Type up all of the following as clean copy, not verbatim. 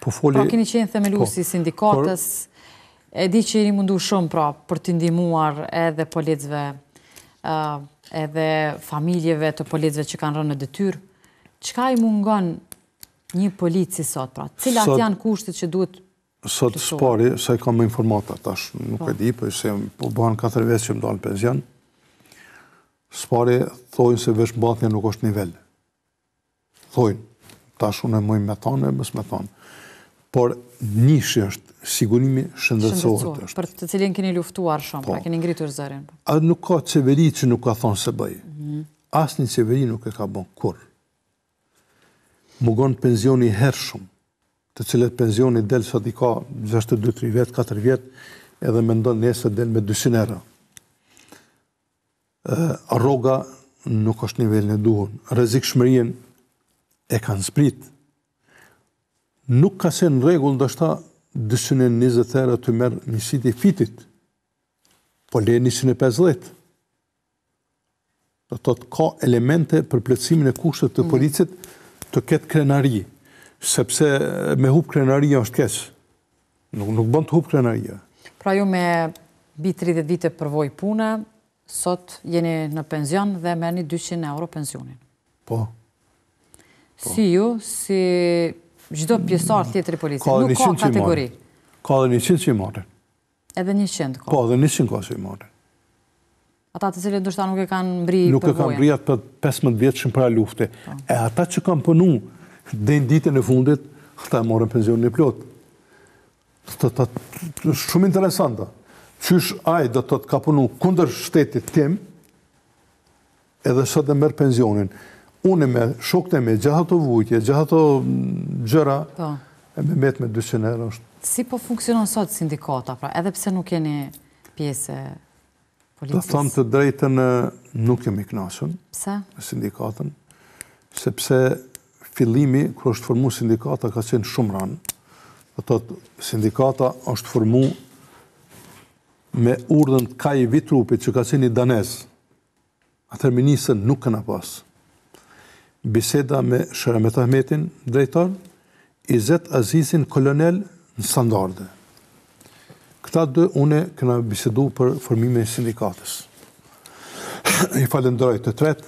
Pra keni qenë themeluesi sindikatës, e di që jeni mundu shumë pra për të ndihmuar edhe policëve, edhe familjeve të policëve që kanë rënë në detyrë. Çka i mungon një polici sot pra? Cilat janë kushtet që duhet sot spari, sa i kam informata tash, nuk e di, për se po bëhen 4 vjet që më dalë penzion. Spari thojnë se veç mbathja nuk është nivel. Thojnë, tash unë e mëjmë me thonë, e mësë me thonë. Por nishi është sigurimi shëndetësor. Për të cilin keni luftuar shumë, pra keni ngritur zërin. A nuk ka qeveri që nuk ka thonë se bëj. Asnjë qeveri nuk e ka bën kur. Mugon penzioni hershëm, të cilët penzioni del sot i ka 62-3 vjet, 4 vjet, edhe mendon nesër del me 200 euro. Rroga nuk është nivelin e duhur. Rrezikshmërinë e kanë zbrit. Nuk ka se në rregull ndoshta 220 euro të merr njësit i fitit, po le 150. Do të ka elemente për plotësimin e kushtet të policit të ketë krenari, sepse me hub krenaria është keq. Nuk bën të hub krenaria. Pra ju me mbi 30 vite përvoj pune, sot jeni në penzion dhe merrni 200 euro pensionin. Po. Si ju, si çdo pjesëtar tjetër i policisë, nuk ka kategori. Ka edhe 100 që i marrin. Edhe 100 ka? Po, edhe 100 ka që i marrin. Ata të cilët ndoshta nuk e kanë mbri përvojën. Nuk e kanë mbri atë për 15 vjetëshin para lufte. E ata që kanë punu dhe në ditën e fundit, ata e morën pensionin e plot. Shumë interesanta. Qysh ai do të ka punu kundër shtetit tim, edhe sot e merr pensionin. Unë me shokët e me gjatë ato vujtje, gjatë ato gjëra, e me met me 200 euro është. Si po funksionon sot sindikata, pra, edhe pse nuk jeni pjesë e policisë? Do thamë të drejtën, nuk jemi kënaqur me sindikatën, sepse fillimi, kur është formu sindikata, ka qenë shumë ranë. Do thotë, sindikata është formu me urdhën Kaj Vitrupit, që ka qenë i danez. Atëherë ministrën nuk këna pas. Biseda me Shëramet Ahmetin, drejtor, Izet Azizin, kolonel në standarde. Këta dy une këna bisedu për formime e sindikatës. I falenderoj të tret,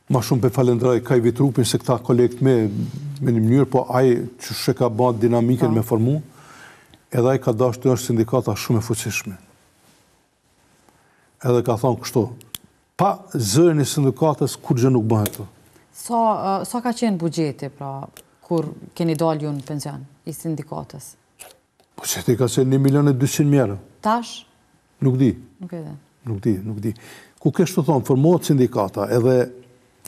ma shumë për falenderoj Kaj Vitrupin, se këta kolekt me një mënyrë, po ai që shë ka ba dinamiken me formu, edhe ai ka dash të është sindikata shumë e fuqishme. Edhe ka thonë kështu, pa zërin e sindikatës, kur gjë nuk bëhet të. Sa ka qenë bugjeti, pra, kur keni dalë ju në penzion, i sindikatës? Bugjeti ka qenë 1.200.000 euro. Tash? Nuk di. Nuk e Nuk di. Ku kështë të thonë, formohet sindikata, edhe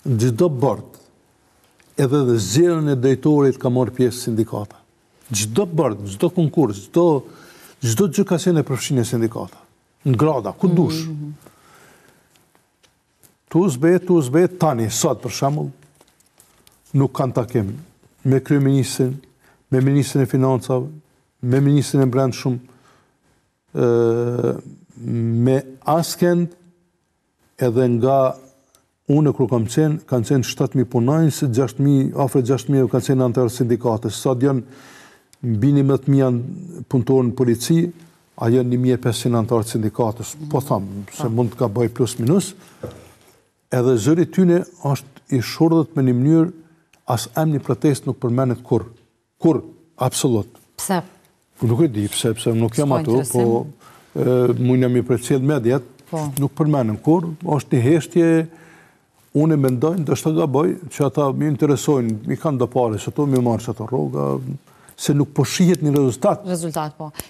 çdo bord, edhe dhe zgjedhjen e drejtorit ka marrë pjesë sindikata. Çdo bord, çdo konkurs, çdo gjë ka qenë e përfshirë në sindikata. Në grada, ku dush. Tu zbet, tani, sot për shembull, nuk kanë takim me kryeministrin, me ministrin e financave, me ministrin e brendshëm, me askend, edhe nga unë kur kanë qenë 7.000 punonjës, afër 6.000 kanë qenë anëtar sindikatës. Sot janë mbi 11.000 punëtorë në polici, a janë 1.500 anëtar sindikatës. Po thamë, se mund të ka bëj plus minus. Edhe zëri tyne është i shurdhët me një mënyrë, as emni protest nuk përmenet kur. Kur, absolut. Pse? Nuk e di pse nuk jam ato, po mund jam i përcjell mediat, nuk përmenem kur, është një heshtje, unë e mendojnë, do shtë gaboj, që ata më interesojnë, mi kanë do pare, që ato mi marrë që ato rroga, se nuk po shihet një rezultat. Rezultat, po.